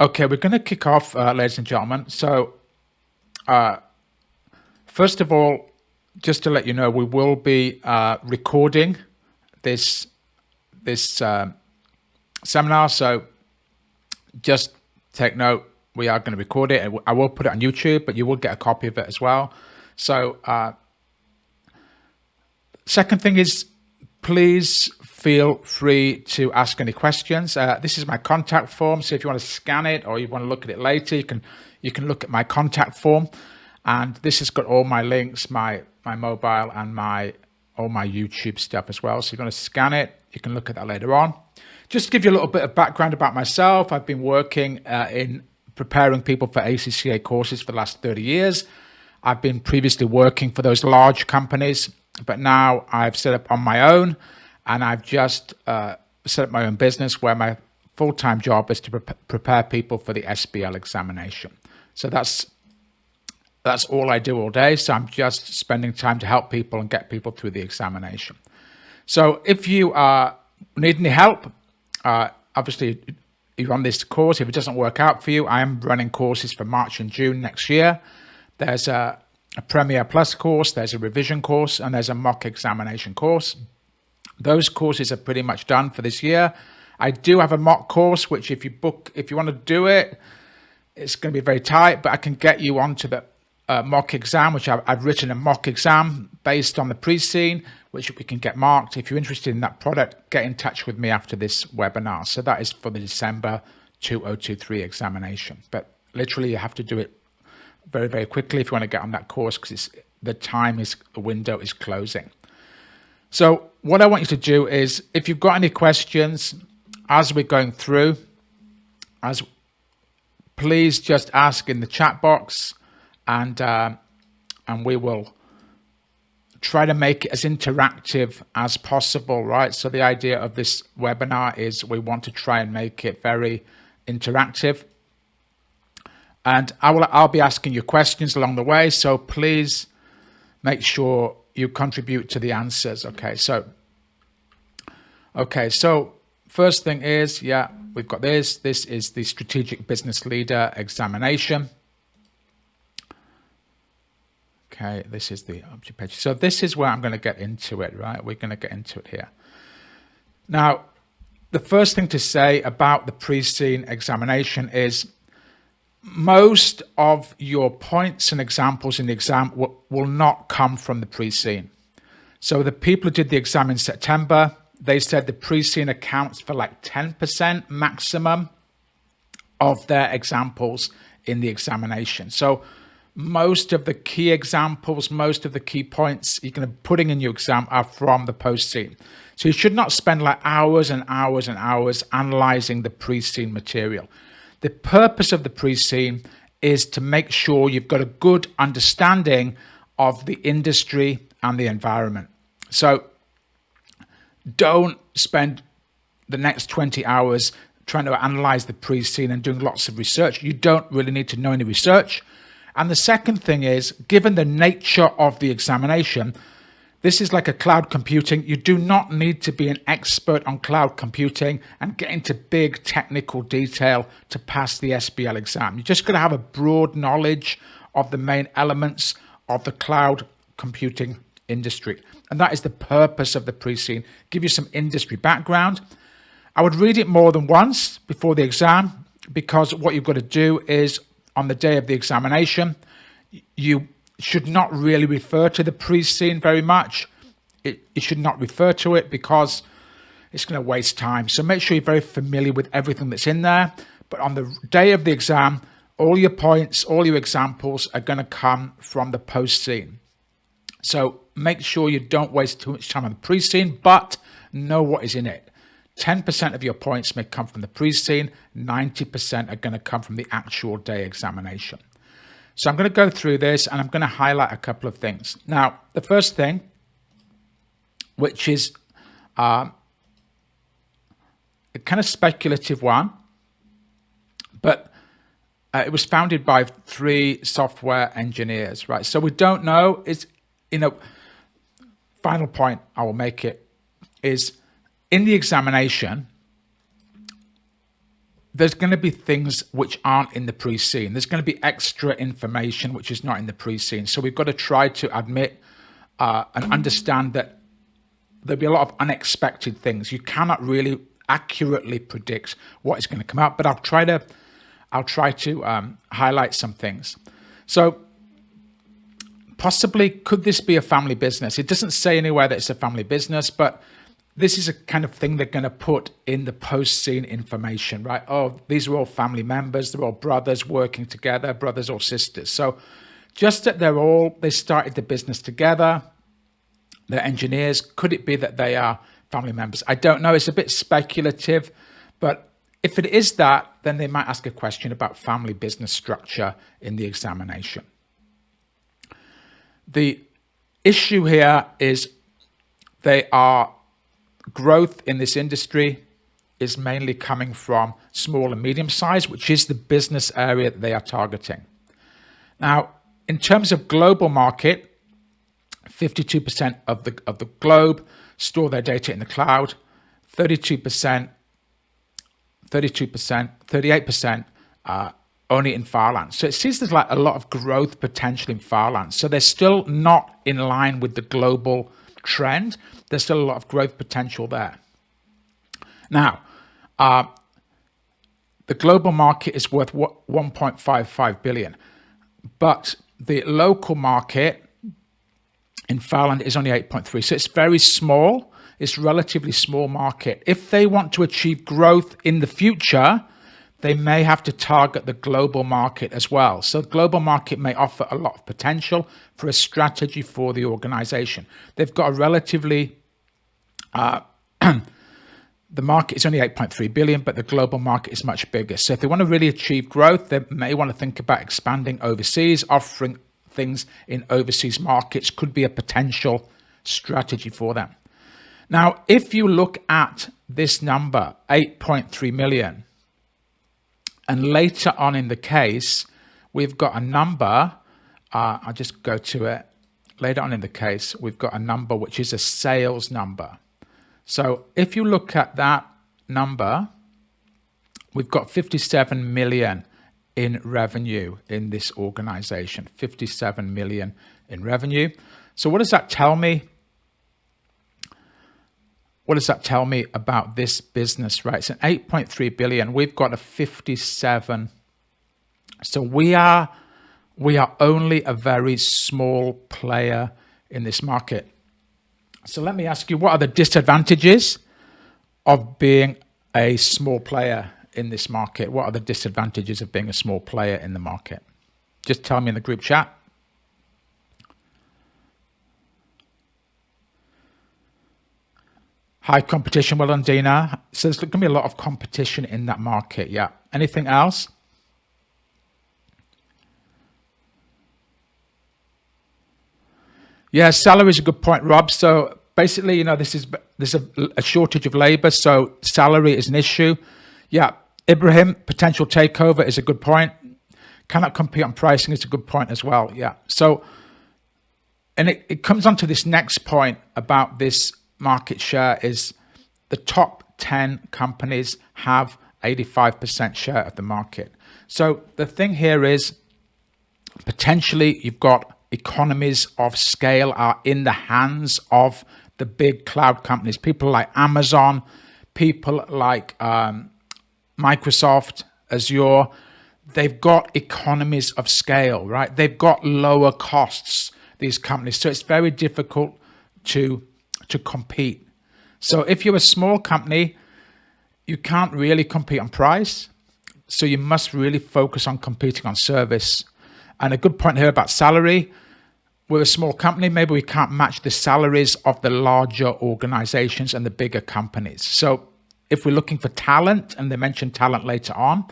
Okay, we're going to kick off, ladies and gentlemen. So, first of all, just to let you know, we will be recording this seminar. So, just take note. We are going to record it. I will put it on YouTube, but you will get a copy of it as well. So, second thing is, please feel free to ask any questions. This is my contact form, so if you want to scan it or you want to look at it later, you can look at my contact form, and this has got all my links, my mobile, and all my YouTube stuff as well. So if you want to scan it, you can look at that later on. Just to give you a little bit of background about myself, I've been working in preparing people for ACCA courses for the last 30 years. I've been previously working for those large companies, but now I've set up on my own, and I've just set up my own business where my full-time job is to prepare people for the SBL examination. So that's all I do all day. So I'm just spending time to help people and get people through the examination. So if you need any help, obviously you're on this course. If it doesn't work out for you, I am running courses for March and June next year. There's a Premier Plus course, there's a revision course, and there's a mock examination course. Those courses are pretty much done for this year. I do have a mock course, which if you want to do it, it's going to be very tight, but I can get you onto the mock exam, which I've written a mock exam based on the pre-scene, which we can get marked. If you're interested in that product, get in touch with me after this webinar. So that is for the December 2023 examination. But literally you have to do it very, very quickly if you want to get on that course, because the window is closing. So what I want you to do is, if you've got any questions as we're going through, please just ask in the chat box, and we will try to make it as interactive as possible, right? So the idea of this webinar is we want to try and make it very interactive. And I'll be asking you questions along the way, so please make sure you contribute to the answers. Okay, so first thing is, we've got this. This is the Strategic Business Leader examination. Okay, this is the object page. So this is where I'm going to get into it, right? We're going to get into it here. Now, the first thing to say about the pre-scene examination is most of your points and examples in the exam will not come from the pre-scene. So the people who did the exam in September, they said the pre-scene accounts for like 10% maximum of their examples in the examination. So most of the key examples, most of the key points you're going to be putting in your exam are from the post-scene. So you should not spend like hours and hours and hours analyzing the pre-scene material. The purpose of the pre-scene is to make sure you've got a good understanding of the industry and the environment. So don't spend the next 20 hours trying to analyze the pre-scene and doing lots of research. You don't really need to know any research. And the second thing is, given the nature of the examination, this is like a cloud computing. You do not need to be an expert on cloud computing and get into big technical detail to pass the SBL exam. You're just going to have a broad knowledge of the main elements of the cloud computing industry. And that is the purpose of the pre-scene. Give you some industry background. I would read it more than once before the exam, because what you've got to do is, on the day of the examination, you should not really refer to the pre-scene very much. You should not refer to it because it's going to waste time. So make sure you're very familiar with everything that's in there. But on the day of the exam, all your points, all your examples are going to come from the post-scene. So make sure you don't waste too much time on the pre-scene, but know what is in it. 10% of your points may come from the pre-scene, 90% are going to come from the actual day examination. So I'm going to go through this and I'm going to highlight a couple of things. Now, the first thing, which is a kind of speculative one, but it was founded by 3 software engineers, right? So we don't know, final point I will make it is, in the examination, there's going to be things which aren't in the pre-scene. There's going to be extra information which is not in the pre-scene. So we've got to try to admit and understand that there'll be a lot of unexpected things. You cannot really accurately predict what is going to come out, but I'll try to highlight some things. So possibly, could this be a family business? It doesn't say anywhere that it's a family business, but this is a kind of thing they're going to put in the post-scene information, right? Oh, these are all family members. They're all brothers working together, brothers or sisters. So just that they started the business together. They're engineers. Could it be that they are family members? I don't know. It's a bit speculative, but if it is that, then they might ask a question about family business structure in the examination. The issue here is growth in this industry is mainly coming from small and medium size, which is the business area that they are targeting. Now, in terms of global market, 52% of the globe store their data in the cloud, 38% only in Farland. So it seems there's like a lot of growth potential in Farland. So they're still not in line with the global trend. There's still a lot of growth potential there. Now, the global market is worth 1.55 billion, but the local market in Farland is only 8.3. So it's very small. It's a relatively small market. If they want to achieve growth in the future, they may have to target the global market as well. So the global market may offer a lot of potential for a strategy for the organization. They've got a relatively, the market is only 8.3 billion, but the global market is much bigger. So if they want to really achieve growth, they may want to think about expanding overseas, offering things in overseas markets could be a potential strategy for them. Now, if you look at this number, 8.3 million, and later on in the case, we've got a number, I'll just go to it. Later on in the case, we've got a number which is a sales number. So if you look at that number, we've got 57 million in revenue in this organization, 57 million in revenue. So what does that tell me? What does that tell me about this business, right? It's an 8.3 billion. We've got a 57. So we are only a very small player in this market. So let me ask you, what are the disadvantages of being a small player in this market? What are the disadvantages of being a small player in the market? Just tell me in the group chat. High competition, well done, Dina. So there's going to be a lot of competition in that market, yeah. Anything else? Yeah, salary is a good point, Rob. So basically, you know, there's a shortage of labor, so salary is an issue. Yeah, Ibrahim, potential takeover is a good point. Cannot compete on pricing is a good point as well, yeah. So, and it comes on to this next point about this market share is the top 10 companies have 85% share of the market. So the thing here is potentially you've got economies of scale are in the hands of the big cloud companies, people like Amazon, people like Microsoft, Azure. They've got economies of scale, right? They've got lower costs, these companies. So it's very difficult to compete. So if you're a small company, you can't really compete on price. So you must really focus on competing on service. And a good point here about salary. We're a small company, maybe we can't match the salaries of the larger organizations and the bigger companies. So if we're looking for talent, and they mention talent later on,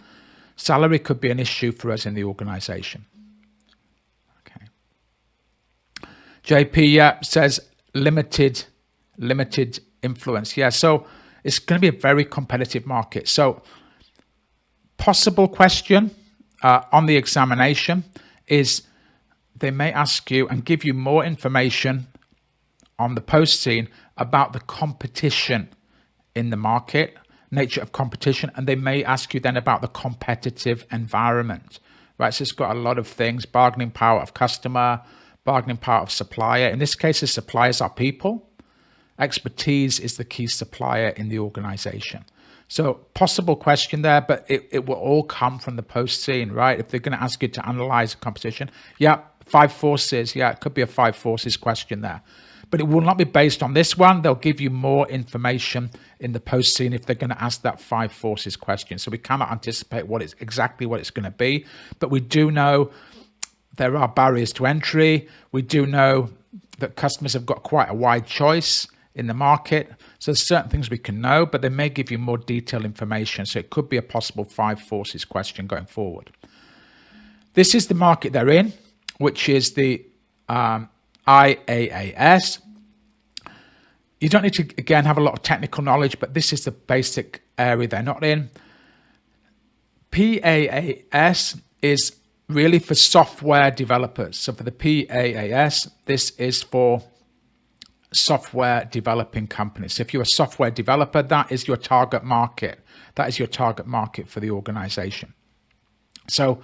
salary could be an issue for us in the organization. Okay. JP says limited influence. Yeah, so it's going to be a very competitive market. So possible question on the examination is they may ask you and give you more information on the post scene about the competition in the market, nature of competition, and they may ask you then about the competitive environment, right? So it's got a lot of things: bargaining power of customer, bargaining power of supplier. In this case, the suppliers are people. Expertise is the key supplier in the organization. So possible question there, but it will all come from the post-scene, right? If they're going to ask you to analyze a competition, yeah, 5 forces, yeah, it could be a 5 forces question there. But it will not be based on this one. They'll give you more information in the post-scene if they're going to ask that 5 forces question. So we cannot anticipate exactly what it's going to be, but we do know there are barriers to entry. We do know that customers have got quite a wide choice in the market. So there's certain things we can know, but they may give you more detailed information. So it could be a possible 5 forces question going forward. This is the market they're in, which is the IaaS. You don't need to, again, have a lot of technical knowledge, but this is the basic area they're not in. PaaS is really for software developers. So for the PaaS, this is for software developing companies. So if you're a software developer, that is your target market. That is your target market for the organization. So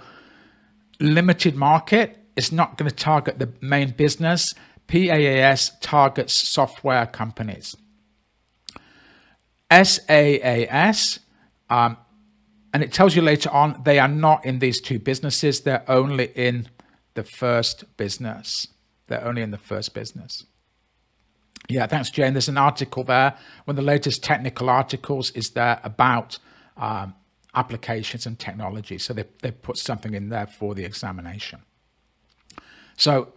limited market is not going to target the main business. PaaS targets software companies. SaaS, and it tells you later on, they are not in these 2 businesses. They're only in the first business. They're only in the first business. Yeah, thanks, Jane. There's an article there. One of the latest technical articles is there about applications and technology. So they put something in there for the examination. So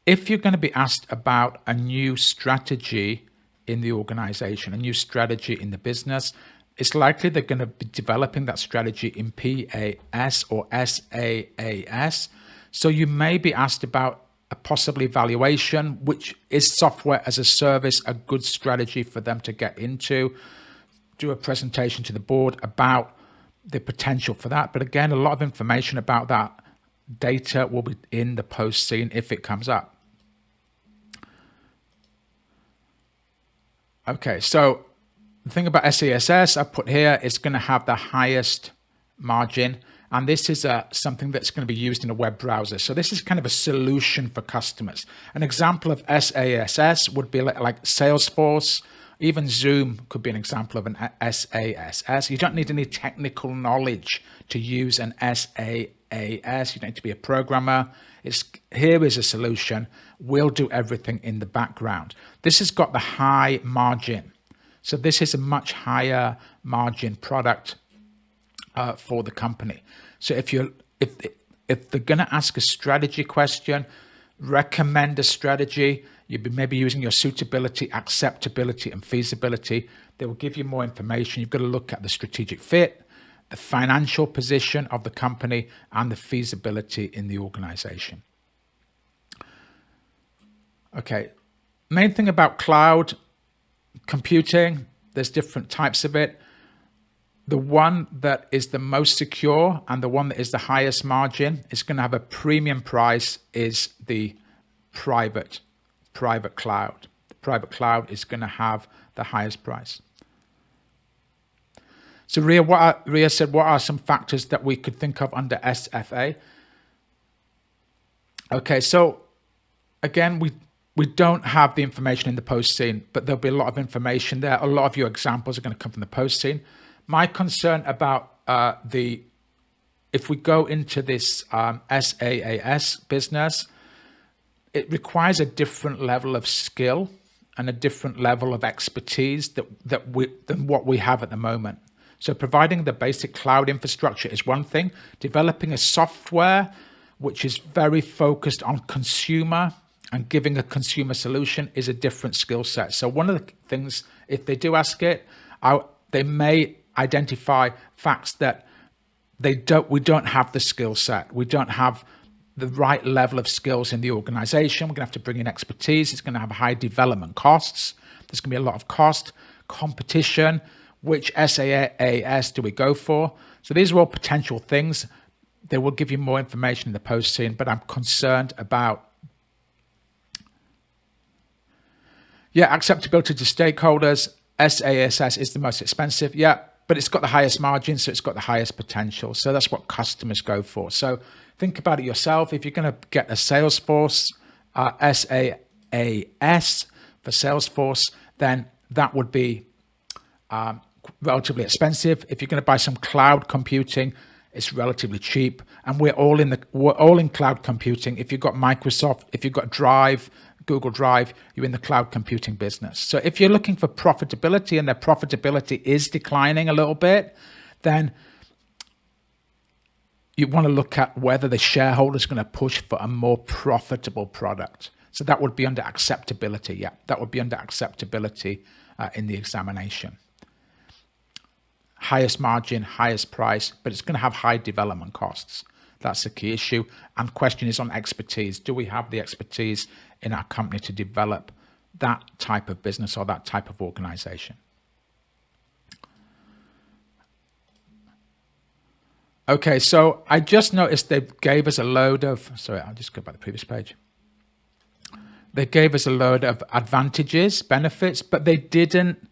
if you're going to be asked about a new strategy in the organization, a new strategy in the business, it's likely they're going to be developing that strategy in PaaS or SaaS. So you may be asked about a possible evaluation, which is software as a service, a good strategy for them to get into, do a presentation to the board about the potential for that. But again, a lot of information about that data will be in the post scene if it comes up. Okay, so the thing about SaaS I put here is going to have the highest margin. And this is something that's going to be used in a web browser. So this is kind of a solution for customers. An example of SaaS would be like Salesforce. Even Zoom could be an example of an SaaS. You don't need any technical knowledge to use an SaaS. You don't need to be a programmer. Here is a solution. We'll do everything in the background. This has got the high margin. So this is a much higher margin product for the company. So if they're going to ask a strategy question, recommend a strategy, you'd be maybe using your suitability, acceptability, and feasibility. They will give you more information. You've got to look at the strategic fit, the financial position of the company, and the feasibility in the organization. Okay, main thing about cloud computing, there's different types of it. The one that is the most secure and the one that is the highest margin is going to have a premium price is the private cloud. The private cloud is going to have the highest price. So Ria said, what are some factors that we could think of under SFA? Okay, so again, we don't have the information in the post scene, but there'll be a lot of information there. A lot of your examples are going to come from the post scene. My concern about if we go into this SaaS business, it requires a different level of skill and a different level of expertise than what we have at the moment. So providing the basic cloud infrastructure is one thing. Developing a software which is very focused on consumer and giving a consumer solution is a different skill set. So one of the things, if they do ask it, they may identify facts that we don't have the skill set. We don't have the right level of skills in the organization. We're going to have to bring in expertise. It's going to have high development costs. There's going to be a lot of cost, competition. Which SaaS do we go for? So these are all potential things. They will give you more information in the post scene, but I'm concerned about acceptability to stakeholders. SaaS is the most expensive, yeah, but it's got the highest margin, so it's got the highest potential. So that's what customers go for. So think about it yourself. If you're going to get a Salesforce, SaaS for Salesforce, then that would be relatively expensive. If you're going to buy some cloud computing, it's relatively cheap. And we're all in cloud computing. If you've got Microsoft, if you've got Drive, Google Drive, you're in the cloud computing business. So if you're looking for profitability and their profitability is declining a little bit, then you want to look at whether the shareholder is going to push for a more profitable product. So that would be under acceptability. Yeah, that would be under acceptability in the examination. Highest margin, highest price, but it's going to have high development costs. That's the key issue. And question is on expertise. Do we have the expertise in our company to develop that type of business or that type of organization? Okay, so I just noticed they gave us a load of, sorry, I'll just go back to the previous page. They gave us a load of advantages, benefits, but they didn't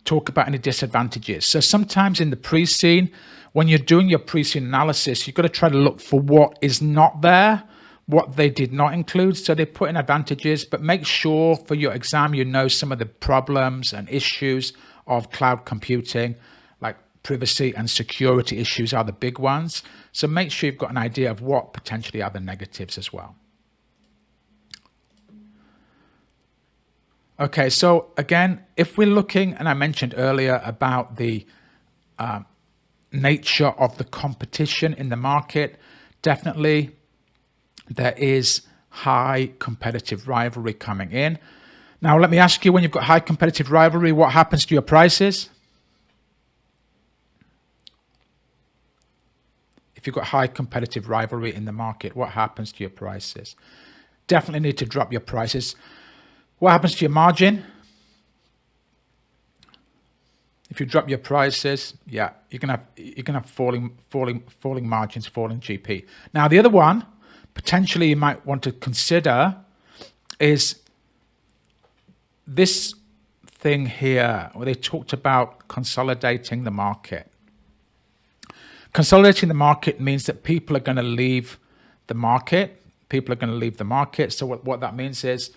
talk about any disadvantages. So sometimes in the pre-scene, when you're doing your pre-scene analysis, you've got to try to look for what is not there, what they did not include. So they put in advantages, but make sure for your exam you know some of the problems and issues of cloud computing, like privacy and security issues are the big ones. So make sure you've got an idea of what potentially are the negatives as well. Okay, so again, if we're looking, and I mentioned earlier about the nature of the competition in the market, definitely there is high competitive rivalry coming in. Now, let me ask you, when you've got high competitive rivalry, what happens to your prices? If you've got high competitive rivalry in the market, what happens to your prices? Definitely need to drop your prices. What happens to your margin? If you drop your prices, yeah, you're gonna have falling margins, falling GP. Now, the other one potentially you might want to consider is this thing here, where they talked about consolidating the market. Consolidating the market means that people are going to leave the market. People are going to leave the market. So what that means is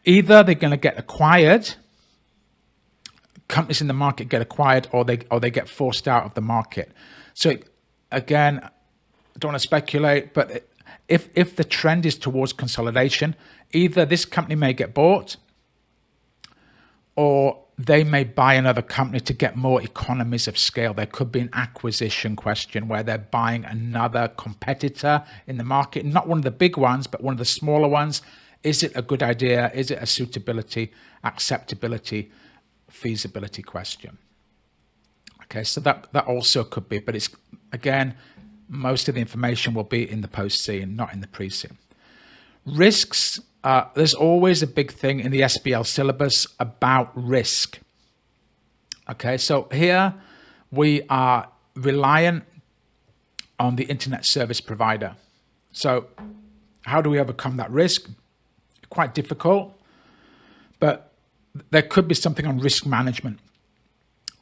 either they're going to get acquired, companies in the market get acquired, or they get forced out of the market. So again, I don't want to speculate, but if the trend is towards consolidation, either this company may get bought or they may buy another company to get more economies of scale. There could be an acquisition question where they're buying another competitor in the market, not one of the big ones, but one of the smaller ones. Is it a good idea? Is it a suitability, acceptability, feasibility question? Okay, so that also could be, but it's, again, most of the information will be in the post-scene, not in the pre-scene. Risks, there's always a big thing in the SBL syllabus about risk. Okay, so here we are reliant on the internet service provider. So how do we overcome that risk? Quite difficult, but there could be something on risk management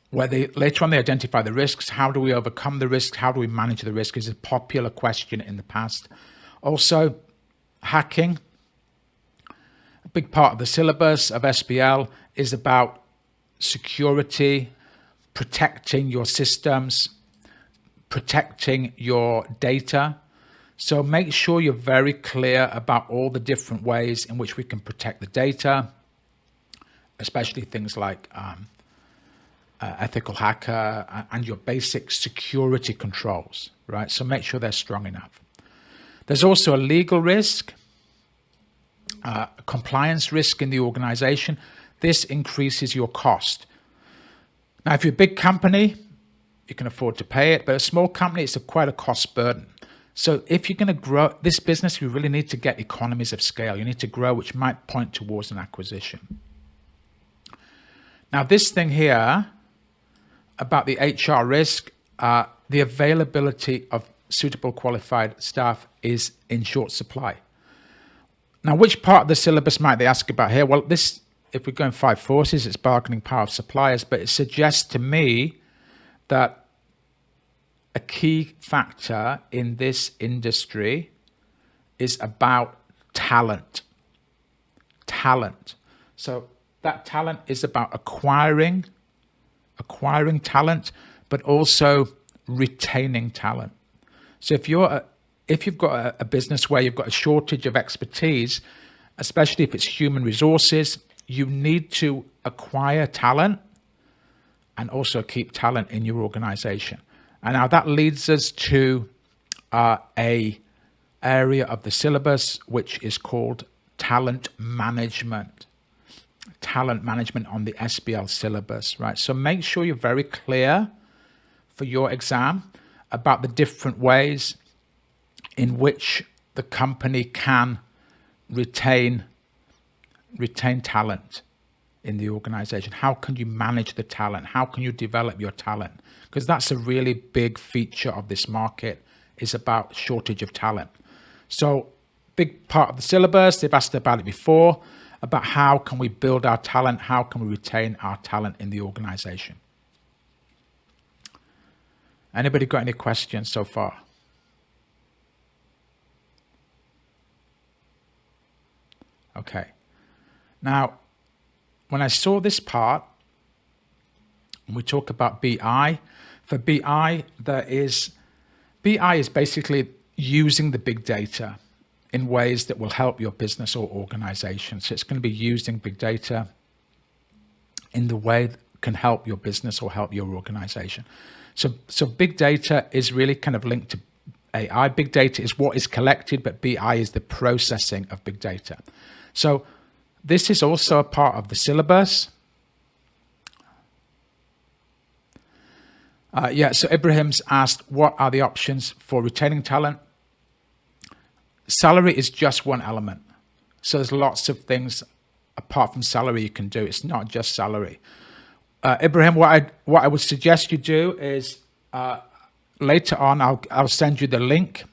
where later on they identify the risks. How do we overcome the risks? How do we manage the risk is a popular question in the past. Also, hacking. A big part of the syllabus of SBL is about security, protecting your systems, protecting your data. So make sure you're very clear about all the different ways in which we can protect the data, especially things like ethical hacker and your basic security controls, right? So make sure they're strong enough. There's also a legal risk, a compliance risk in the organization. This increases your cost. Now, if you're a big company, you can afford to pay it, but a small company, it's quite a cost burden. So if you're going to grow this business, you really need to get economies of scale. You need to grow, which might point towards an acquisition. Now, this thing here about the HR risk, the availability of suitable qualified staff is in short supply. Now, which part of the syllabus might they ask about here? Well, this if we're going 5 forces, it's bargaining power of suppliers, but it suggests to me that a key factor in this industry is about talent. Talent. So that talent is about acquiring talent, but also retaining talent. So if you've got a business where you've got a shortage of expertise, especially if it's human resources, you need to acquire talent and also keep talent in your organization. And now that leads us to a area of the syllabus, which is called talent management. Talent management on the SBL syllabus, right? So make sure you're very clear for your exam about the different ways in which the company can retain talent in the organization. How can you manage the talent? How can you develop your talent? Because that's a really big feature of this market, is about shortage of talent. So big part of the syllabus, they've asked about it before, about how can we build our talent? How can we retain our talent in the organization? Anybody got any questions so far? Okay. Now, when I saw this part, we talk about BI. For BI, BI is basically using the big data in ways that will help your business or organization. So it's going to be using big data in the way that can help your business or help your organization. So big data is really kind of linked to AI. Big data is what is collected, but BI is the processing of big data. So this is also a part of the syllabus. So Ibrahim's asked, what are the options for retaining talent? Salary is just one element. So there's lots of things apart from salary you can do. It's not just salary. Ibrahim, what I would suggest you do is later on, I'll send you the link.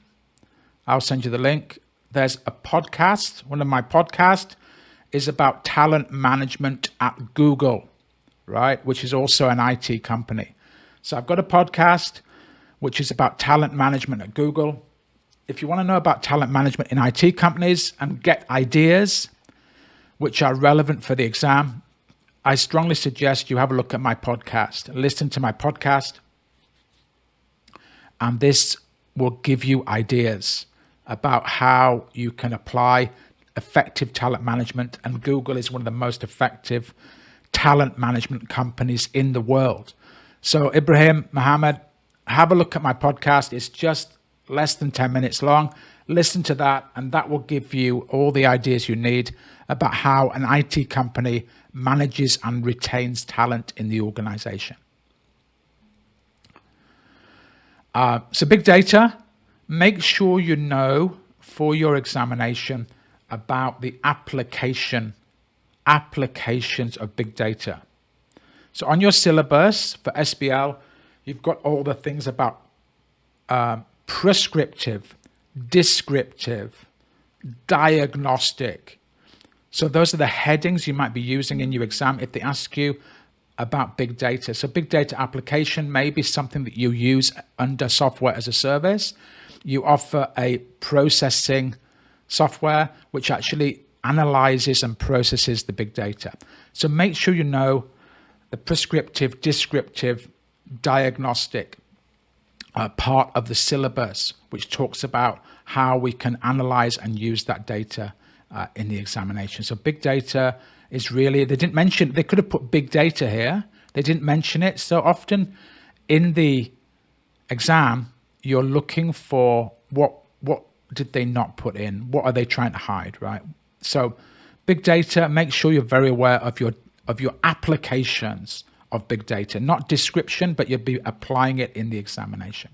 There's a podcast. One of my podcasts is about talent management at Google, right? Which is also an IT company. So I've got a podcast which is about talent management at Google. If you want to know about talent management in IT companies and get ideas which are relevant for the exam, I strongly suggest you have a look at my podcast, listen to my podcast, and this will give you ideas about how you can apply effective talent management. And Google is one of the most effective talent management companies in the world. So Ibrahim, Mohammed, have a look at my podcast. It's just less than 10 minutes long. Listen to that, and that will give you all the ideas you need about how an IT company manages and retains talent in the organization. So big data, make sure you know for your examination about the applications of big data. So on your syllabus for SBL, you've got all the things about prescriptive, descriptive, diagnostic. So those are the headings you might be using in your exam if they ask you about big data. So big data application may be something that you use under software as a service. You offer a processing software which actually analyzes and processes the big data. So make sure you know the prescriptive, descriptive, diagnostic part of the syllabus, which talks about how we can analyze and use that data in the examination. So big data is really, they didn't mention, they could have put big data here. They didn't mention it. So often in the exam, you're looking for what did they not put in? What are they trying to hide, right? So big data, make sure you're very aware of your applications of big data, not description, but you'll be applying it in the examination.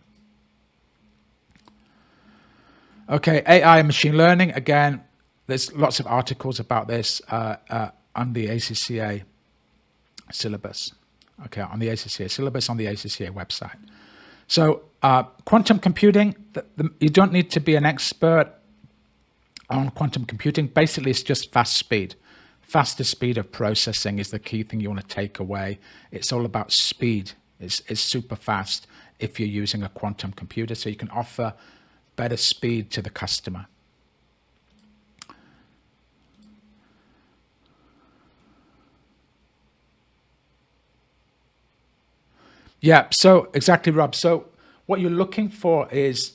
Okay, AI and machine learning. Again, there's lots of articles about this on the ACCA syllabus. Okay, on the ACCA syllabus on the ACCA website. So quantum computing, you don't need to be an expert on quantum computing. Basically, it's just fast speed. Faster speed of processing is the key thing you want to take away. It's all about speed. It's super fast if you're using a quantum computer, so you can offer better speed to the customer. Yeah, so exactly, Rob. So what you're looking for is,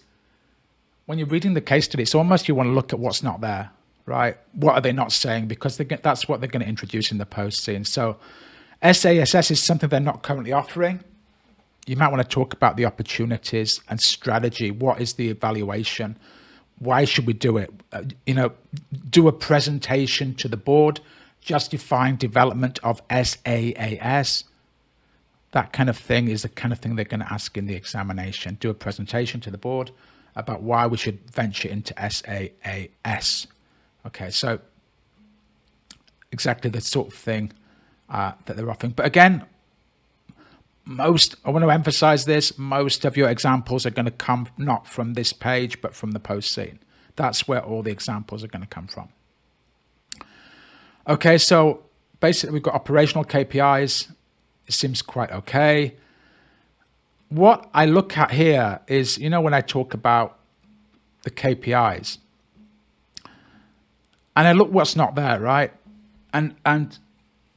when you're reading the case study, it's almost you want to look at what's not there, right? What are they not saying? Because that's what they're going to introduce in the post scene. So SASS is something they're not currently offering. You might want to talk about the opportunities and strategy. What is the evaluation? Why should we do it? Do a presentation to the board justifying development of SaaS. That kind of thing is the kind of thing they're going to ask in the examination. Do a presentation to the board about why we should venture into SaaS. Okay, so exactly the sort of thing that they're offering. But again, I want to emphasize this, most of your examples are going to come not from this page, but from the post scene. That's where all the examples are going to come from. Okay, so basically we've got operational KPIs. It seems quite okay. What I look at here is, when I talk about the KPIs, and I look what's not there, right? And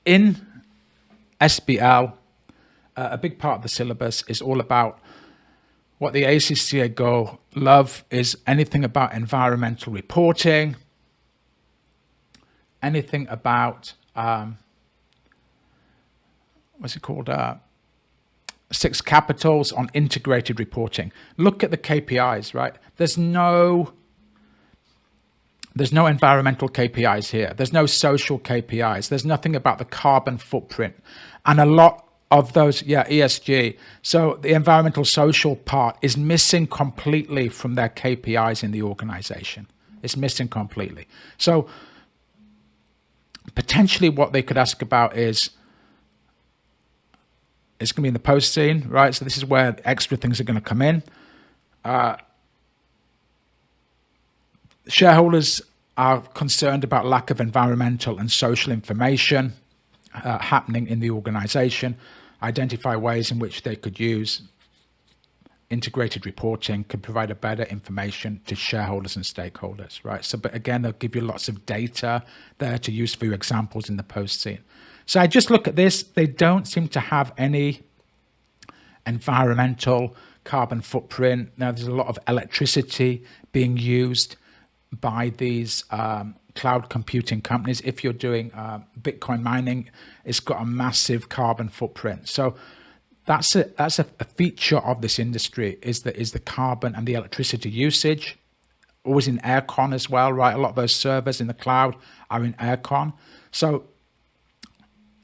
in SBL, a big part of the syllabus is all about what the ACCA love is anything about environmental reporting, anything about, what's it called? 6 capitals on integrated reporting. Look at the KPIs, right? There's no environmental KPIs here. There's no social KPIs. There's nothing about the carbon footprint. And a lot of those, ESG. So the environmental social part is missing completely from their KPIs in the organization. It's missing completely. So potentially what they could ask about is, it's going to be in the post scene, right? So this is where extra things are going to come in. Shareholders are concerned about lack of environmental and social information happening in the organization. Identify ways in which they could use integrated reporting, could provide a better information to shareholders and stakeholders, right? So, but again, they'll give you lots of data there to use for your examples in the post scene. So I just look at this. They don't seem to have any environmental carbon footprint. Now, there's a lot of electricity being used by these cloud computing companies. If you're doing Bitcoin mining, it's got a massive carbon footprint. So that's a feature of this industry is the carbon and the electricity usage. Always in aircon as well, right? A lot of those servers in the cloud are in aircon. So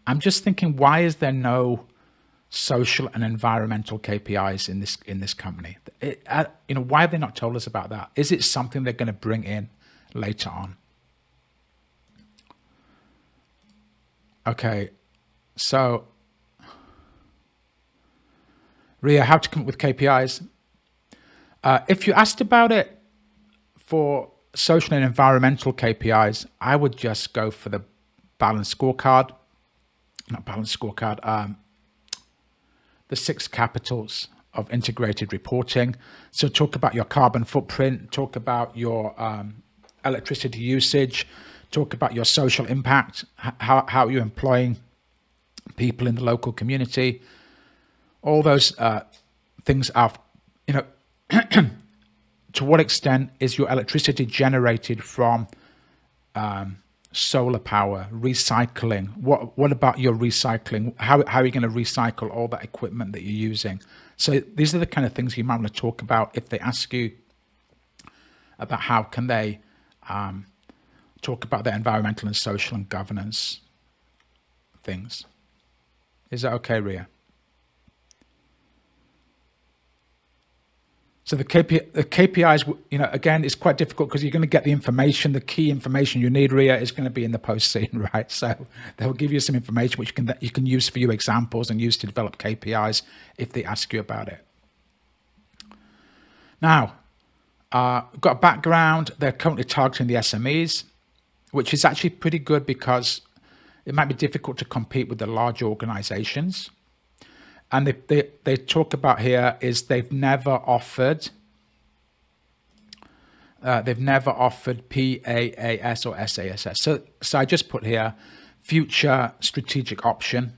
I'm just thinking, why is there no social and environmental KPIs in this company? Why have they not told us about that? Is it something they're going to bring in later on? Okay, so Ria, how to come up with KPIs? If you asked about it for social and environmental KPIs, I would just go for the balanced scorecard. Not balanced scorecard, the 6 capitals of integrated reporting. So talk about your carbon footprint, talk about your electricity usage, talk about your social impact, how you're employing people in the local community. All those things are, to what extent is your electricity generated from solar power, recycling? What about your recycling? How are you going to recycle all that equipment that you're using? So these are the kind of things you might want to talk about if they ask you about how can they talk about their environmental and social and governance things. Is that okay, Ria? So the KPIs, again, it's quite difficult because you're going to get the information, the key information you need, Ria, is going to be in the post scene, right? So they'll give you some information which you can use for your examples and use to develop KPIs if they ask you about it. Now, we've got a background. They're currently targeting the SMEs, which is actually pretty good because it might be difficult to compete with the large organizations. And they talk about here is they've never offered PAAS or SASS. So I just put here, future strategic option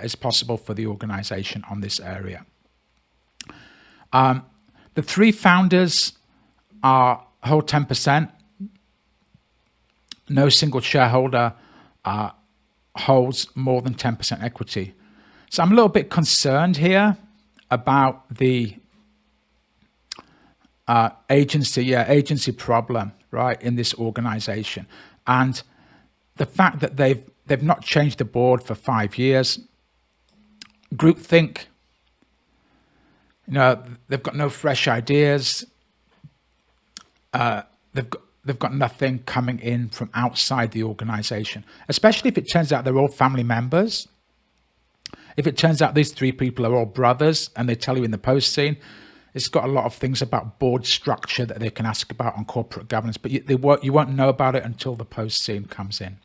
is possible for the organization on this area. The 3 founders hold 10%. No single shareholder holds more than 10% equity. So I'm a little bit concerned here about the agency problem, right, in this organization, and the fact that they've not changed the board for 5 years. Groupthink, they've got no fresh ideas. They've got nothing coming in from outside the organization, especially if it turns out they're all family members. If it turns out these 3 people are all brothers and they tell you in the post scene, it's got a lot of things about board structure that they can ask about on corporate governance, but you won't know about it until the post scene comes in.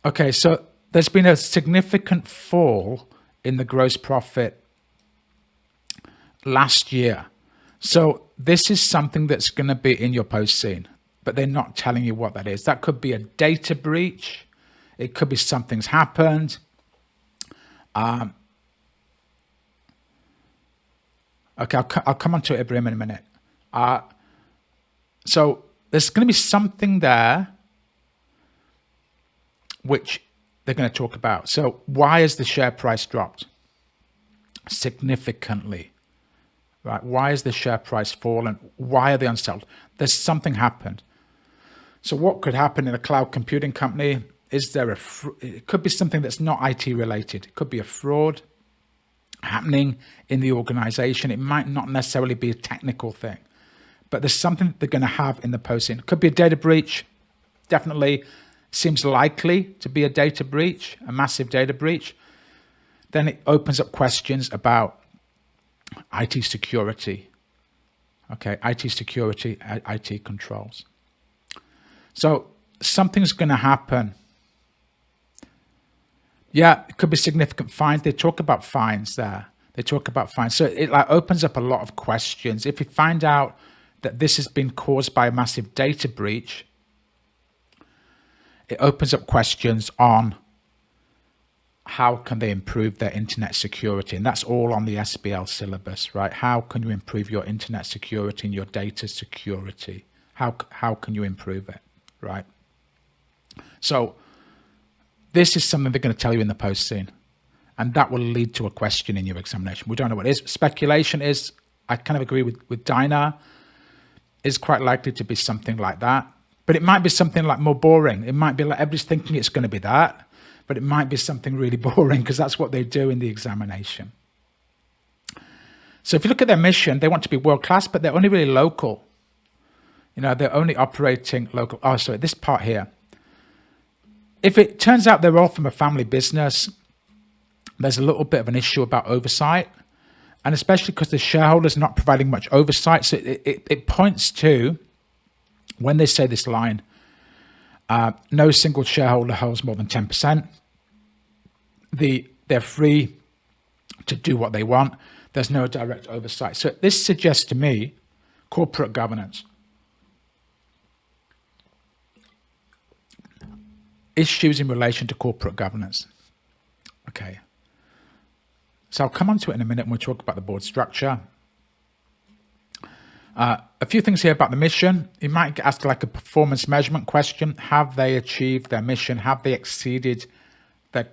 Okay, so there's been a significant fall in the gross profit last year. So this is something that's going to be in your post scene, but they're not telling you what that is. That could be a data breach. It could be something's happened. Okay, I'll come on to it, Ibrahim, in a minute. So there's going to be something there which they're going to talk about. So why has the share price dropped significantly? Right? Why has the share price fallen? Why are they unsettled? There's something happened. So what could happen in a cloud computing company? Is there it could be something that's not IT related. It could be a fraud happening in the organization. It might not necessarily be a technical thing, but there's something they're going to have in the posting. It could be a data breach. Definitely seems likely to be a data breach, a massive data breach. Then it opens up questions about IT security. Okay, IT security, IT controls. So something's going to happen. Yeah, it could be significant fines. They talk about fines there. They talk about fines. So it opens up a lot of questions. If you find out that this has been caused by a massive data breach, it opens up questions on how can they improve their internet security? And that's all on the SBL syllabus, right? How can you improve your internet security and your data security? How can you improve it, right? So this is something they're going to tell you in the post scene, and that will lead to a question in your examination. We don't know what it is. Speculation is, I kind of agree with Dinah, is quite likely to be something like that. But it might be something like more boring. It might be like everybody's thinking it's going to be that, but it might be something really boring because that's what they do in the examination. So if you look at their mission, they want to be world-class, but they're only really local. They're only operating local. Oh, sorry, this part here. If it turns out they're all from a family business, there's a little bit of an issue about oversight, and especially because the shareholders are not providing much oversight. So it points to, when they say this line, no single shareholder holds more than 10%. They're free to do what they want. There's no direct oversight. So this suggests to me corporate governance. Issues in relation to corporate governance. Okay. So I'll come on to it in a minute when we talk about the board structure. A few things here about the mission. You might ask like a performance measurement question. Have they achieved their mission? Have they exceeded their,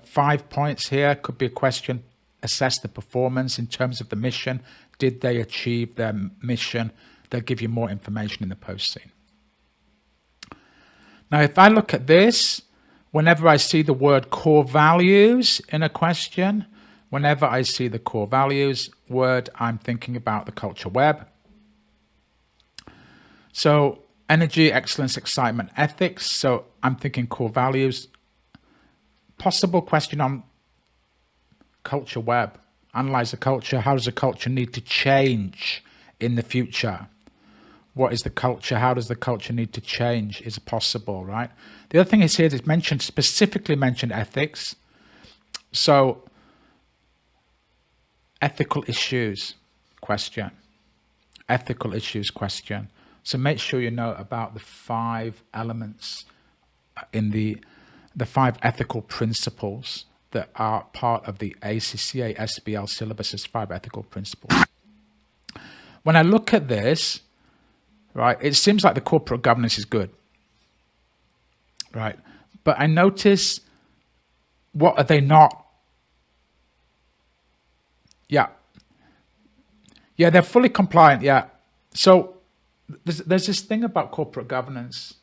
5 points here could be a question. Assess the performance in terms of the mission. Did they achieve their mission? They'll give you more information in the post scene. Now, if I look at this, whenever I see the word core values in a question, whenever I see the core values word, I'm thinking about the culture web. So energy, excellence, excitement, ethics. So I'm thinking core values. Possible question on culture web. Analyze the culture. How does the culture need to change in the future? What is the culture? How does the culture need to change? Is it possible, right? The other thing is here, it's mentioned, specifically mentioned ethics. So ethical issues question. Ethical issues question. So make sure you know about the 5 elements in the 5 ethical principles that are part of the ACCA SBL syllabus as 5 ethical principles. When I look at this, right, it seems like the corporate governance is good, right? But I notice, what are they not? Yeah, they're fully compliant, yeah. So there's this thing about corporate governance,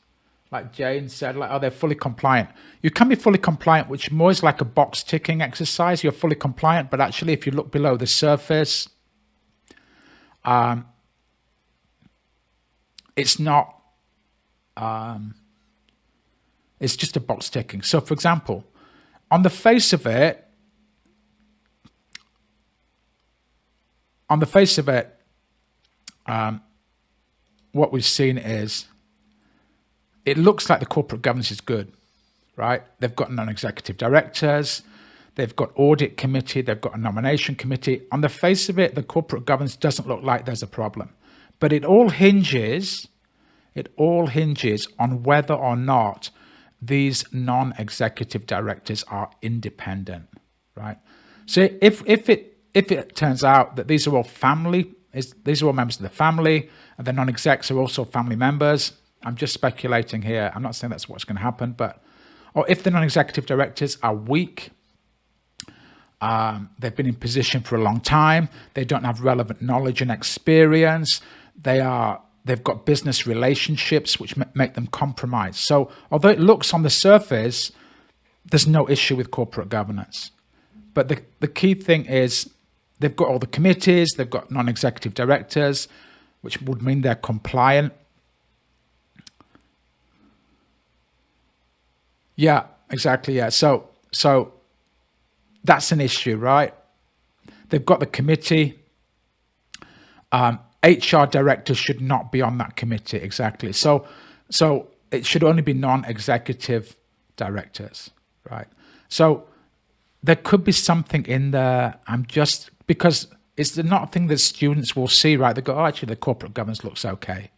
like Jane said, like, oh, they're fully compliant. You can be fully compliant, which more is like a box ticking exercise. You're fully compliant, but actually if you look below the surface, it's not, it's just a box ticking. So for example, on the face of it, what we've seen is, it looks like the corporate governance is good, right? They've got non-executive directors, they've got audit committee, they've got a nomination committee. On the face of it, the corporate governance doesn't look like there's a problem. But it all hinges on whether or not these non-executive directors are independent, right? So if it turns out that these are all these are all members of the family, and the non-execs are also family members, I'm just speculating here. I'm not saying that's what's going to happen, or if the non-executive directors are weak, they've been in position for a long time, they don't have relevant knowledge and experience, they've got business relationships which make them compromised. So although it looks on the surface, there's no issue with corporate governance. But the key thing is, they've got all the committees, they've got non-executive directors, which would mean they're compliant. Yeah, exactly, yeah. So that's an issue, right? They've got the committee. HR directors should not be on that committee, exactly. So it should only be non-executive directors, right? So there could be something in there. Because it's not a thing that students will see, right? They go, oh, actually the corporate governance looks okay.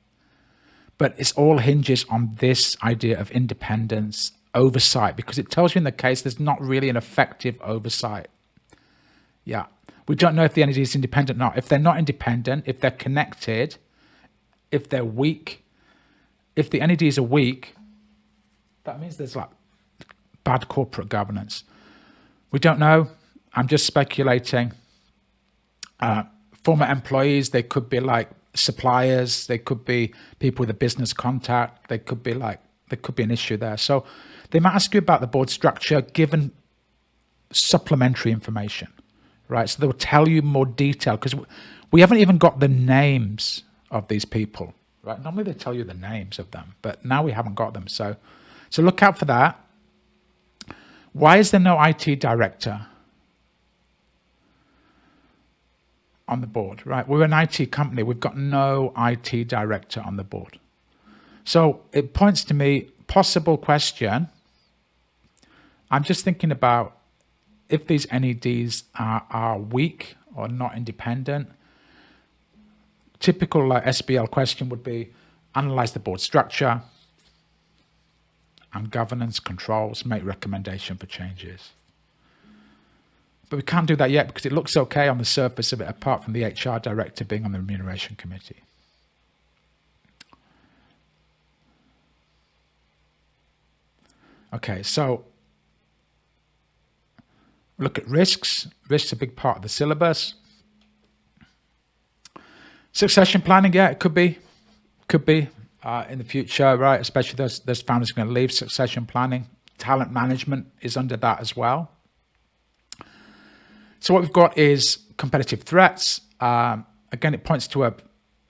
But it's all hinges on this idea of independence, oversight, because it tells you in the case there's not really an effective oversight. Yeah. We don't know if the entity is independent or not. If they're not independent, if they're connected, if they're weak, if the entities are weak, that means there's like bad corporate governance. We don't know. I'm just speculating. Former employees, they could be like suppliers, they could be people with a business contact, there could be an issue there. So they might ask you about the board structure given supplementary information, right? So they will tell you more detail, because we haven't even got the names of these people, right? Normally they tell you the names of them, but now we haven't got them. So look out for that. Why is there no IT director on the board, right? We're an IT company. We've got no IT director on the board. So it points to me, possible question. I'm just thinking about if these NEDs are weak or not independent. Typical SBL question would be, analyze the board structure and governance controls, make recommendation for changes. But we can't do that yet because it looks okay on the surface of it, apart from the HR director being on the remuneration committee. Okay, so look at risks. Risks are a big part of the syllabus. Succession planning, yeah, it could be in the future, right? Especially those founders are going to leave. Succession planning, talent management is under that as well. So what we've got is competitive threats. Again, it points to a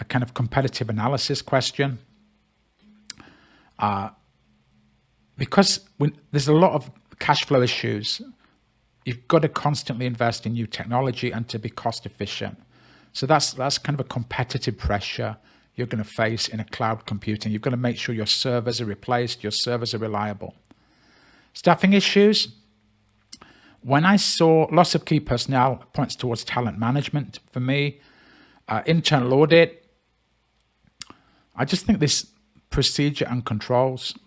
kind of competitive analysis question. Because there's a lot of cash flow issues, you've got to constantly invest in new technology and to be cost efficient. So that's kind of a competitive pressure you're going to face in a cloud computing. You've got to make sure your servers are replaced, your servers are reliable. Staffing issues. When I saw loss of key personnel points towards talent management for me, internal audit, I just think this procedure and controls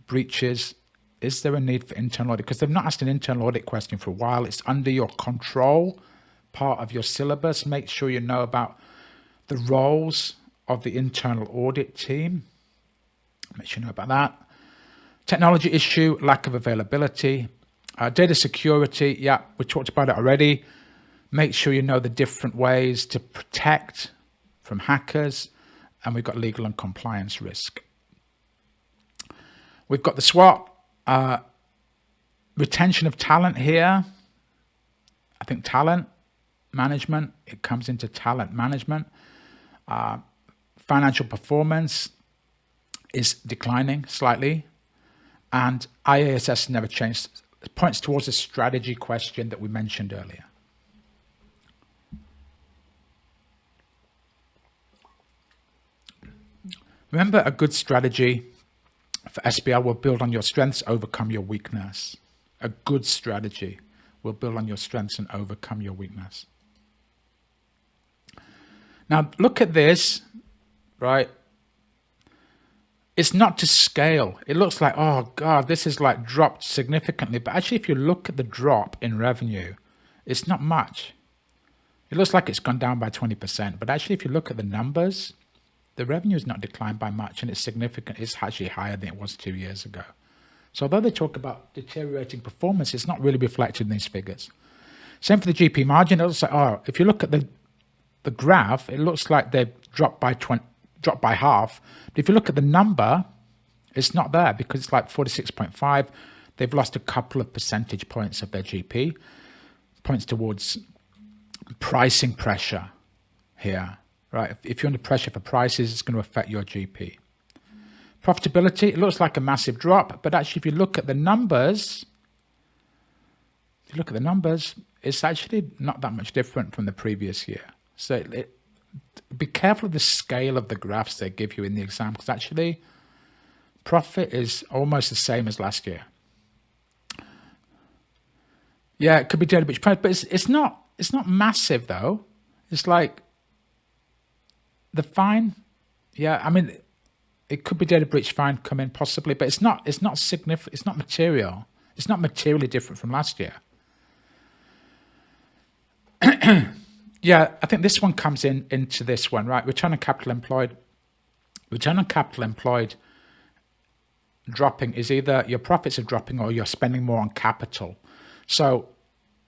breaches, is there a need for internal audit? Because they've not asked an internal audit question for a while. It's under your control part of your syllabus. Make sure you know about the roles of the internal audit team. Make sure you know about that. Technology issue, lack of availability. Data security, yeah, we talked about it already. Make sure you know the different ways to protect from hackers. And we've got legal and compliance risk. We've got the SWOT, retention of talent here. I think talent management, it comes into talent management. Financial performance is declining slightly. And IASS never changed. It points towards a strategy question that we mentioned earlier. Remember, a good strategy for SBL will build on your strengths, overcome your weakness. A good strategy will build on your strengths and overcome your weakness. Now, look at this, right? It's not to scale. It looks like, oh God, this is like dropped significantly. But actually, if you look at the drop in revenue, it's not much. It looks like it's gone down by 20%. But actually, if you look at the numbers, the revenue has not declined by much, and it's significant. It's actually higher than it was 2 years ago. So although they talk about deteriorating performance, it's not really reflected in these figures. Same for the GP margin. It looks like, oh, if you look at the graph, it looks like they've dropped by half. But if you look at the number, it's not there because it's like 46.5. They've lost a couple of percentage points of their GP. Points towards pricing pressure here, right? If you're under pressure for prices, it's going to affect your GP. Profitability, it looks like a massive drop, but actually if you look at the numbers, it's actually not that much different from the previous year. So be careful of the scale of the graphs they give you in the exam, because actually profit is almost the same as last year. Yeah, it could be data breach, but it's not massive though. It's like the fine. Yeah, I mean, it could be data breach fine come in possibly, but it's not significant. It's not material. It's not materially different from last year. Yeah, I think this one comes into this one, right? Return on capital employed. Return on capital employed dropping is either your profits are dropping or you're spending more on capital. So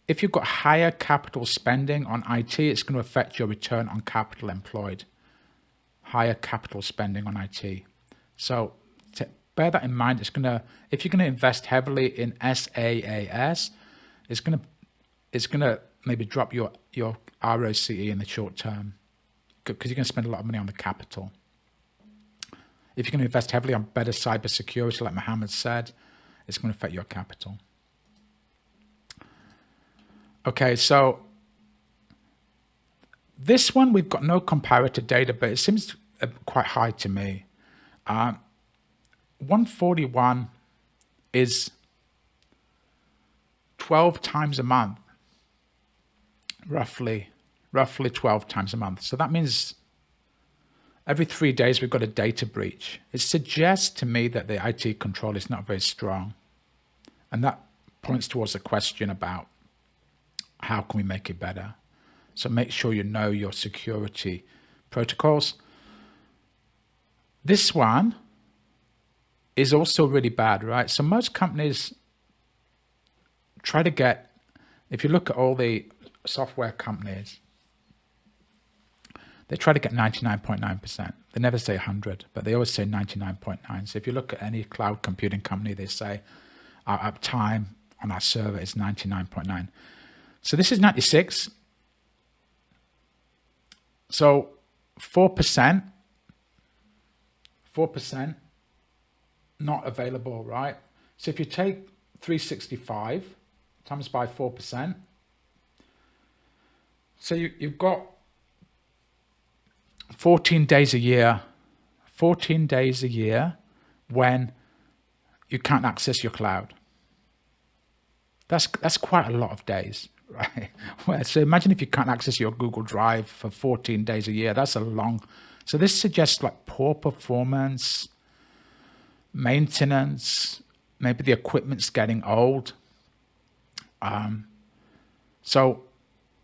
if you've got higher capital spending on IT, it's going to affect your return on capital employed. Higher capital spending on IT. So bear that in mind. It's going to, if you're going to invest heavily in SaaS, it's going to maybe drop your ROCE in the short term because you're going to spend a lot of money on the capital. If you're going to invest heavily on better cyber security, like Mohammed said, it's going to affect your capital. Okay, so this one, we've got no comparative data, but it seems quite high to me. 141 is 12 times a month, roughly 12 times a month. So that means every 3 days we've got a data breach. It suggests to me that the IT control is not very strong. And that points towards a question about how can we make it better? So make sure you know your security protocols. This one is also really bad, right? So most companies try to get, if you look at all the software companies, they try to get 99.9%. They never say 100, but they always say 99.9. So if you look at any cloud computing company, they say our uptime on our server is 99.9. So this is 96. So 4% not available, right? So if you take 365 times by 4%, so you've got 14 days a year, 14 days a year when you can't access your cloud. That's quite a lot of days, right? Well, so imagine if you can't access your Google Drive for 14 days a year. That's a long. So this suggests like poor performance, maintenance, maybe the equipment's getting old. So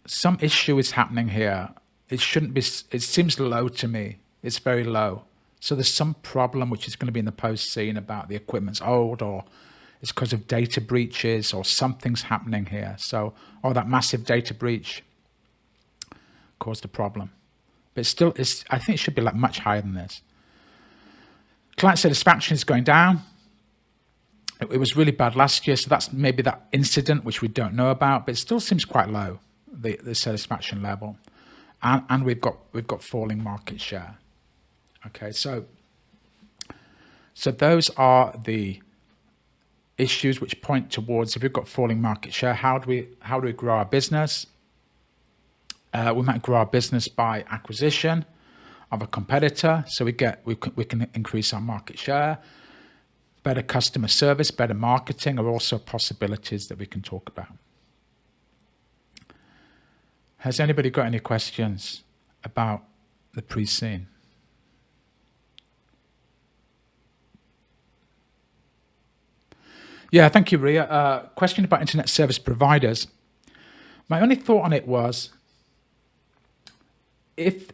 some issue is happening here. It shouldn't be, it seems low to me. It's very low. So there's some problem which is going to be in the post scene about the equipment's old, or it's because of data breaches, or something's happening here. So, or that massive data breach caused a problem. But it's still, I think it should be like much higher than this. Client satisfaction is going down. It was really bad last year, so that's maybe that incident which we don't know about, but it still seems quite low, the satisfaction level. And we've got falling market share. Okay, so those are the issues which point towards, if we've got falling market share, how do we grow our business? We might grow our business by acquisition of a competitor, so we can increase our market share. Better customer service, better marketing are also possibilities that we can talk about. Has anybody got any questions about the pre-scene? Yeah, thank you, Ria. Question about internet service providers. My only thought on it was, if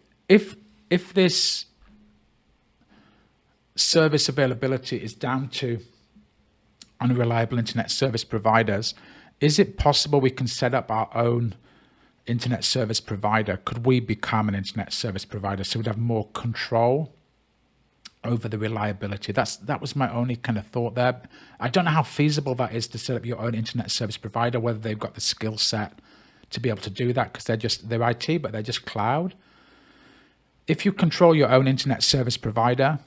this service availability is down to unreliable internet service providers, is it possible we can set up our own internet service provider? Could we become an internet service provider so we'd have more control over the reliability? That was my only kind of thought there. I don't know how feasible that is to set up your own internet service provider, whether they've got the skill set to be able to do that, because they're IT, but they're just cloud. If you control your own internet service provider,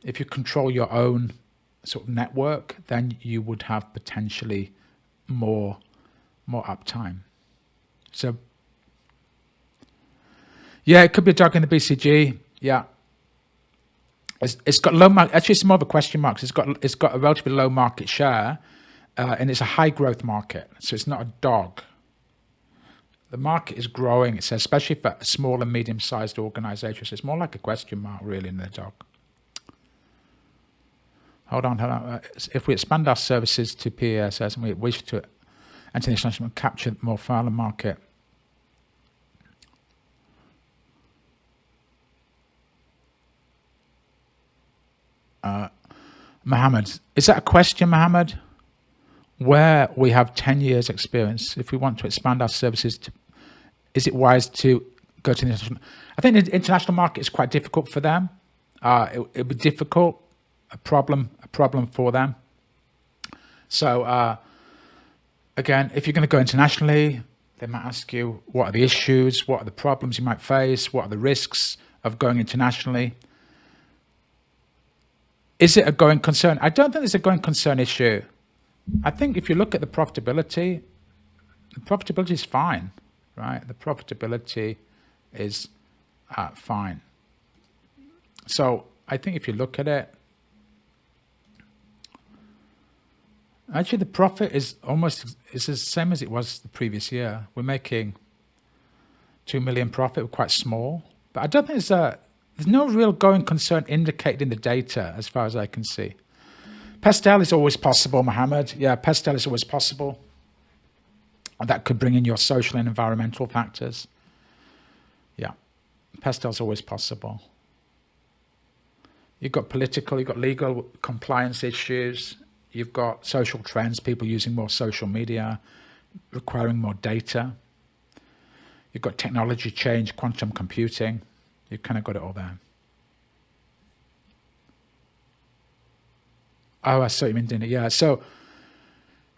if you control your own sort of network, then you would have potentially more uptime. So yeah, it could be a dog in the BCG. Yeah. It's got low market. Actually, it's more of a question mark. It's got a relatively low market share, and it's a high growth market. So it's not a dog. The market is growing. It says, especially for small and medium sized organizations. It's more like a question mark, really, than a dog. Hold on. If we expand our services to PSS and we wish to enter the international and capture more file and market, Mohammed, is that a question, Mohammed? Where we have 10 years experience, if we want to expand our services, is it wise to go to the international? I think the international market is quite difficult for them. It would be difficult, a problem for them. So again, if you're going to go internationally, they might ask you, what are the issues? What are the problems you might face? What are the risks of going internationally? Is it a going concern? I don't think it's a going concern issue. I think if you look at the profitability is fine, right? The profitability is fine. So I think if you look at it, actually the profit is it's the same as it was the previous year. We're making 2 million profit. We're quite small, but I don't think there's no real going concern indicated in the data as far as I can see. Pestel is always possible, Mohammed. Yeah, Pestel is always possible. And that could bring in your social and environmental factors. Yeah, Pestel is always possible. You've got political, you've got legal compliance issues. You've got social trends, people using more social media, requiring more data. You've got technology change, quantum computing. You've kind of got it all there. Oh, I saw you mean dinner. Yeah. So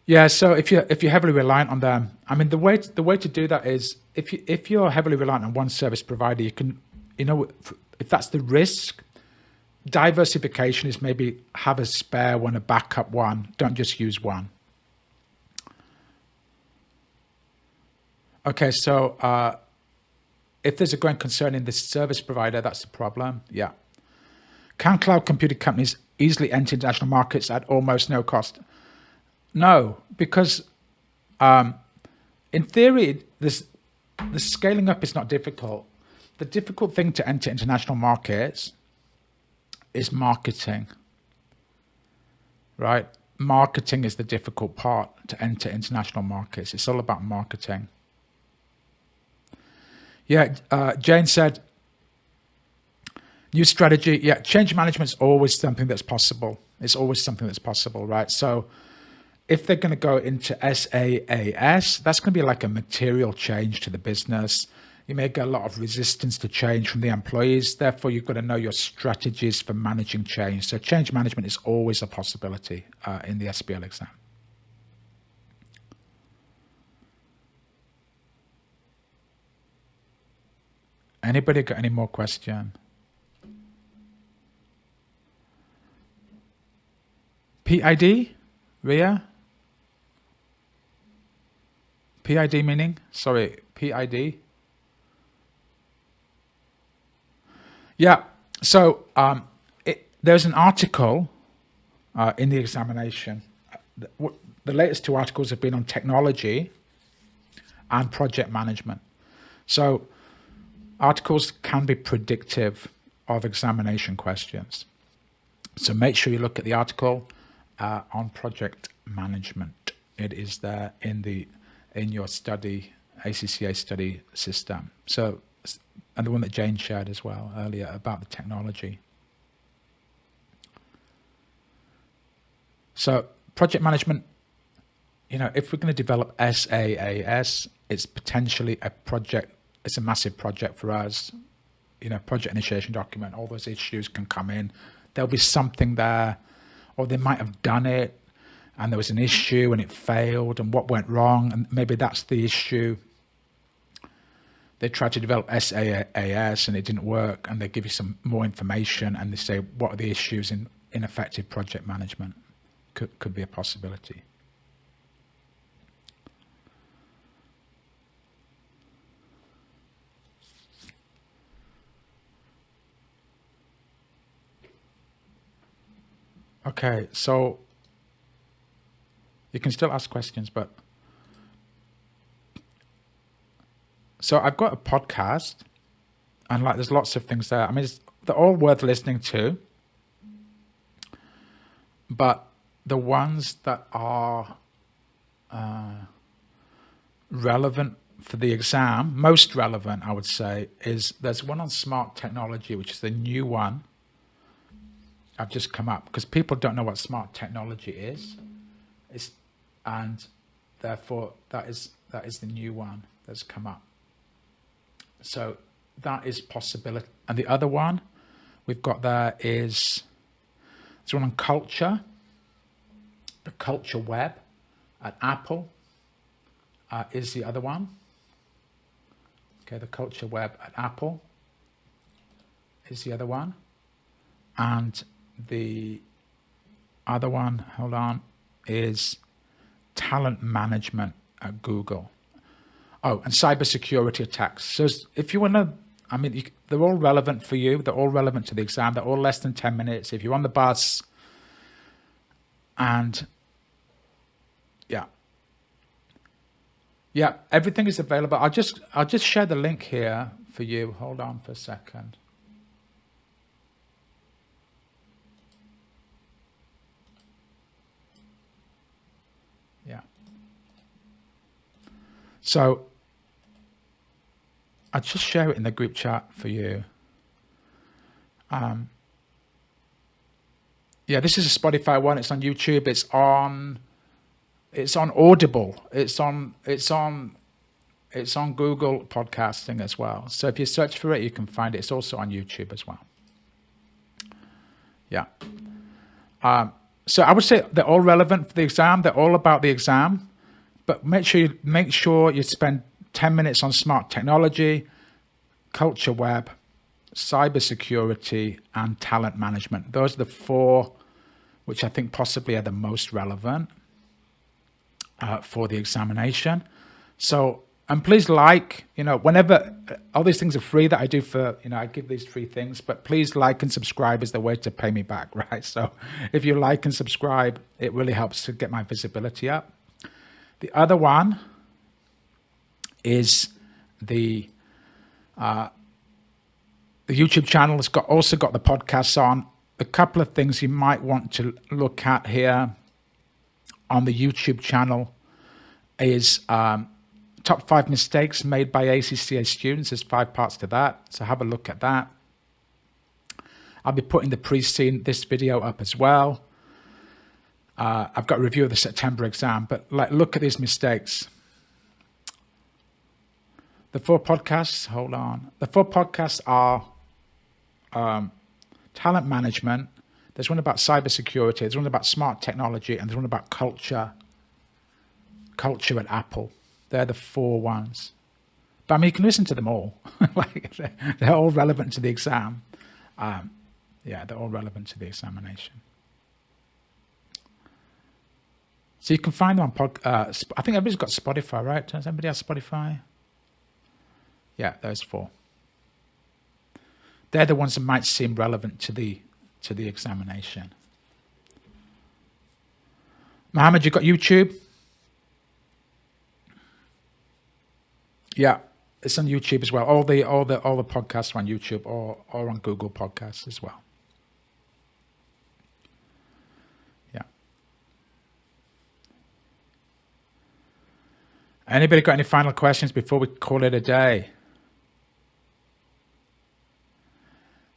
if you're heavily reliant on them, I mean the way to do that is if you're heavily reliant on one service provider, you can, if that's the risk, diversification is maybe have a spare one, a backup one. Don't just use one. Okay, so if there's a growing concern in the service provider, that's the problem. Yeah. Can cloud computing companies easily enter international markets at almost no cost? No, because in theory, the scaling up is not difficult. The difficult thing to enter international markets is marketing, right? Marketing is the difficult part to enter international markets. It's all about marketing. Yeah, Jane said, new strategy. Yeah, change management is always something that's possible. It's always something that's possible, right? So if they're going to go into SaaS, that's going to be like a material change to the business. You may get a lot of resistance to change from the employees. Therefore, you've got to know your strategies for managing change. So change management is always a possibility in the SBL exam. Anybody got any more question? PID, Ria? PID meaning? Sorry, PID? Yeah, so there's an article in the examination. The latest two articles have been on technology and project management. So articles can be predictive of examination questions. So make sure you look at the article on project management. It is there in your study, ACCA study system. So, and the one that Jane shared as well earlier about the technology. So project management, if we're going to develop SaaS, it's potentially a project. It's a massive project for us. Project initiation document, all those issues can come in. There'll be something there, or they might have done it and there was an issue and it failed and what went wrong, and maybe that's the issue. They tried to develop SaaS and it didn't work, and they give you some more information and they say, what are the issues in ineffective project management? Could be a possibility. Okay, so you can still ask questions, but so I've got a podcast, and there's lots of things there. I mean, they're all worth listening to, but the ones that are relevant for the exam, most relevant, I would say, is there's one on smart technology, which is the new one. I've just come up because people don't know what smart technology is. And therefore that is the new one that's come up. So that is possibility. And the other one we've got there is one on culture, the culture web at Apple is the other one. Okay, the culture web at Apple is the other one. And the other one, hold on, is talent management at Google. Oh, and cybersecurity attacks. So if you want to, they're all relevant for you. They're all relevant to the exam. They're all less than 10 minutes. If you're on the bus, and yeah, everything is available. I'll just share the link here for you. Hold on for a second. Yeah. So I'll just share it in the group chat for you. Yeah, this is a Spotify one. It's on YouTube. It's on Audible. It's on Google podcasting as well. So if you search for it, you can find it. It's also on YouTube as well. Yeah. So I would say they're all relevant for the exam. They're all about the exam, but make sure you spend 10 minutes on smart technology, culture web, cybersecurity, and talent management. Those are the four which I think possibly are the most relevant for the examination. So And please like, whenever, all these things are free that I do for, I give these free things, but please like and subscribe is the way to pay me back, right? So if you like and subscribe, it really helps to get my visibility up. The other one is the YouTube channel. It's also got the podcasts on. A couple of things you might want to look at here on the YouTube channel is top 5 mistakes made by ACCA students. There's 5 parts to that, so have a look at that. I'll be putting the pre-scene, this video up as well. I've got a review of the September exam, but look at these mistakes. The 4 podcasts, hold on. The 4 podcasts are talent management. There's one about cybersecurity. There's one about smart technology, and there's one about culture at Apple. They're the 4 ones. But I mean, you can listen to them all. They're all relevant to the exam. Yeah, they're all relevant to the examination. So you can find them on I think everybody's got Spotify, right? Does anybody have Spotify? Yeah, those 4. They're the ones that might seem relevant to the examination. Mohammed, you got YouTube? Yeah, it's on YouTube as well. All the podcasts are on YouTube or on Google Podcasts as well. Yeah. Anybody got any final questions before we call it a day?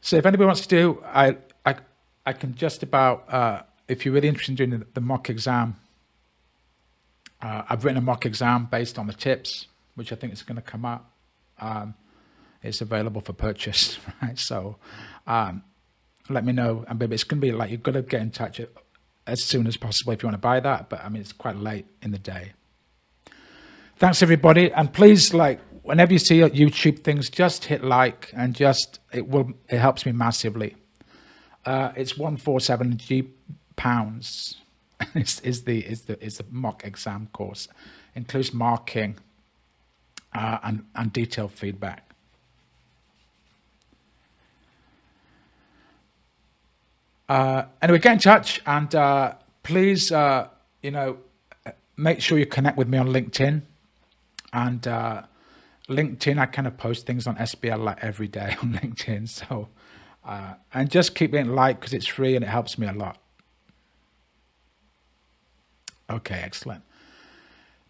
So if anybody wants to do, I can just about, if you're really interested in doing the mock exam, I've written a mock exam based on the tips, which I think is going to come up. It's available for purchase, right? So let me know. And maybe it's going to be you've got to get in touch as soon as possible if you want to buy that. But I mean, it's quite late in the day. Thanks, everybody. And please, whenever you see YouTube things, just hit like, and it helps me massively. It's £147 pounds. is the mock exam course. Includes marking and detailed feedback. Anyway, get in touch, and please, make sure you connect with me on LinkedIn. And LinkedIn, I kind of post things on SBL every day on LinkedIn. So, and just keep it because it's free and it helps me a lot. Okay, excellent.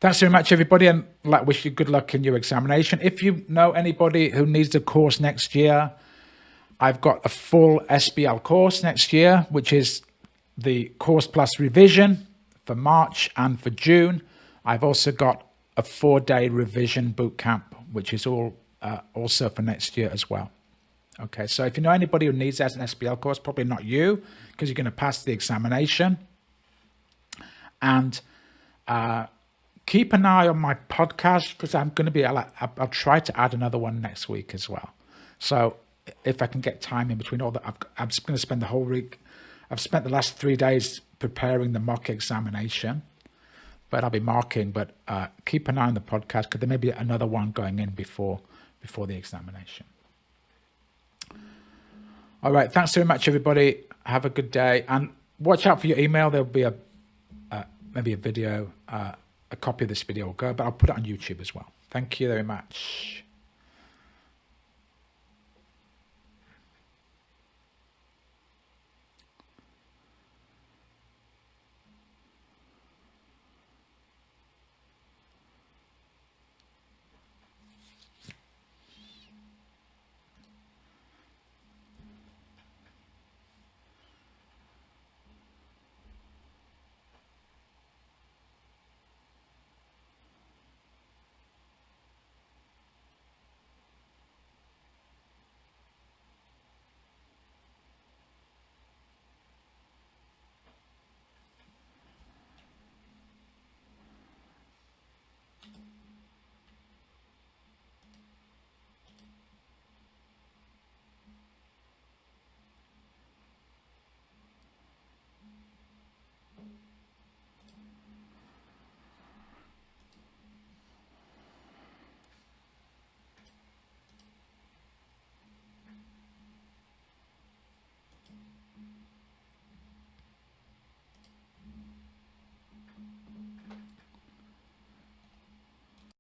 Thanks very much, everybody, and wish you good luck in your examination. If you know anybody who needs the course next year, I've got a full SBL course next year, which is the course plus revision for March and for June. I've also got a 4-day revision boot camp, which is all also for next year as well. Okay, so if you know anybody who needs that as an SBL course, probably not you, because you're going to pass the examination. And keep an eye on my podcast, because I'm going to be, I'll try to add another one next week as well. So if I can get time in between all that, I'm just going to spend the whole week. I've spent the last 3 days preparing the mock examination, but I'll be marking. But keep an eye on the podcast, because there may be another one going in before the examination. All right. Thanks very much, everybody. Have a good day, and watch out for your email. There'll be maybe a video, a copy of this video will go, but I'll put it on YouTube as well. Thank you very much.